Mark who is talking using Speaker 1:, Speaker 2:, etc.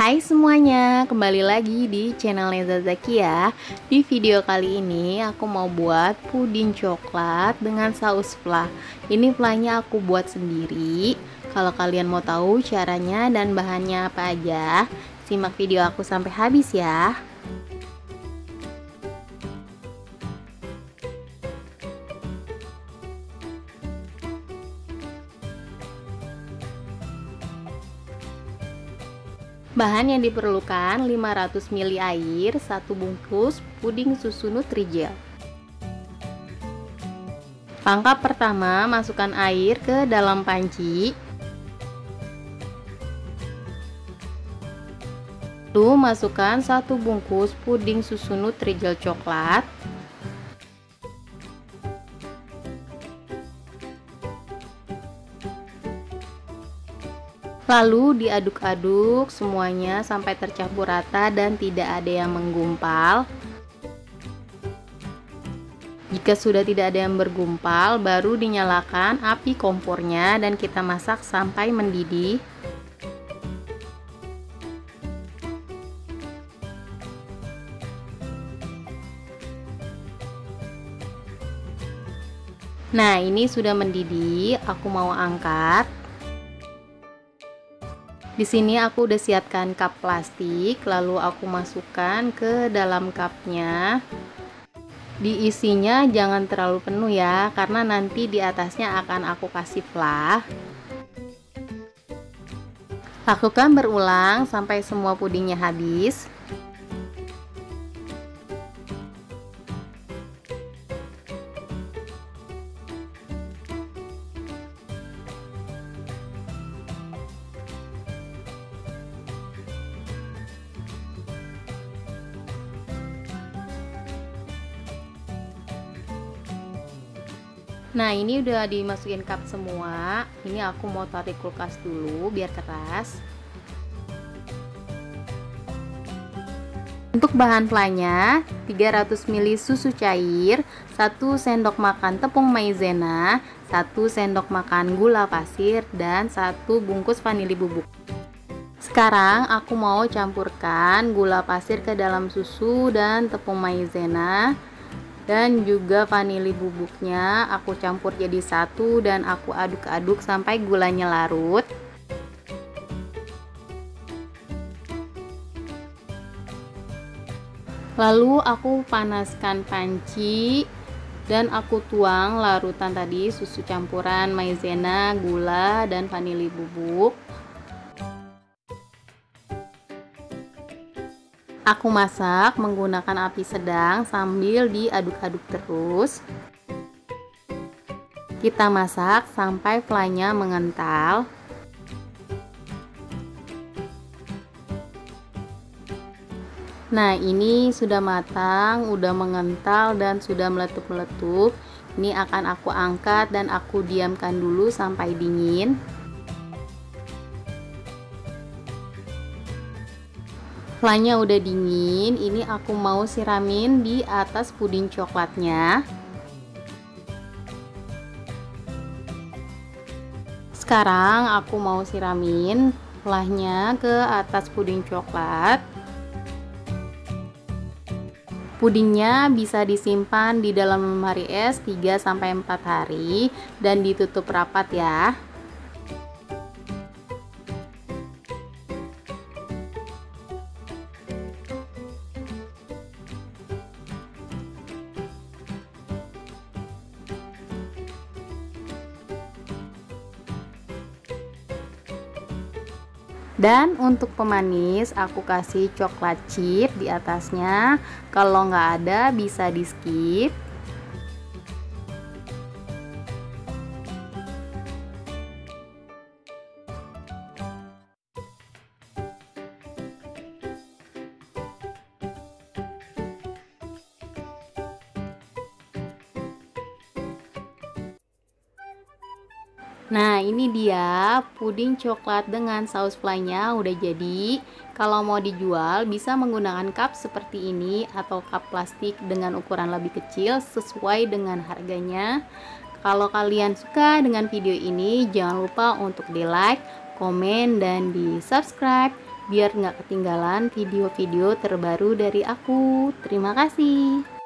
Speaker 1: Hai semuanya, kembali lagi di channel Neza Zakia. Di video kali ini aku mau buat puding coklat dengan saus fla. Ini flanya aku buat sendiri. Kalau kalian mau tahu caranya dan bahannya apa aja, simak video aku sampai habis ya. Bahan yang diperlukan 500 ml air, 1 bungkus puding susu Nutrijel. Langkah pertama, masukkan air ke dalam panci. Lalu masukkan 1 bungkus puding susu Nutrijel coklat. Lalu diaduk-aduk semuanya sampai tercampur rata dan tidak ada yang menggumpal. Jika sudah tidak ada yang bergumpal, baru dinyalakan api kompornya dan kita masak sampai mendidih. Nah, ini sudah mendidih, aku mau angkat. Di sini aku udah siapkan cup plastik, lalu aku masukkan ke dalam cupnya. Diisinya jangan terlalu penuh ya, karena nanti di atasnya akan aku kasih fla. Lakukan berulang sampai semua pudingnya habis. Nah, ini udah dimasukin cup semua. Ini aku mau tarik kulkas dulu biar keras. Untuk bahan flanya, 300 ml susu cair, 1 sendok makan tepung maizena, 1 sendok makan gula pasir, dan 1 bungkus vanili bubuk. Sekarang aku mau campurkan gula pasir ke dalam susu dan tepung maizena. Dan juga vanili bubuknya aku campur jadi satu dan aku aduk-aduk sampai gulanya larut. Lalu aku panaskan panci dan aku tuang larutan tadi, susu campuran maizena, gula, dan vanili bubuk. Aku masak menggunakan api sedang sambil diaduk-aduk terus. Kita masak sampai flanya mengental. Nah, ini sudah matang, udah mengental dan sudah meletup-meletup. Ini akan aku angkat dan aku diamkan dulu sampai dingin. Flanya udah dingin, ini aku mau siramin di atas puding coklatnya. Sekarang aku mau siramin flanya ke atas puding coklat. Pudingnya bisa disimpan di dalam lemari es 3-4 hari dan ditutup rapat ya. Dan untuk pemanis aku kasih coklat chip di atasnya. Kalau nggak ada bisa di skip. Nah, ini dia puding coklat dengan saus flanya udah jadi. Kalau mau dijual bisa menggunakan cup seperti ini atau cup plastik dengan ukuran lebih kecil sesuai dengan harganya. Kalau kalian suka dengan video ini, jangan lupa untuk di like, komen, dan di subscribe. biar nggak ketinggalan video-video terbaru dari aku. Terima kasih.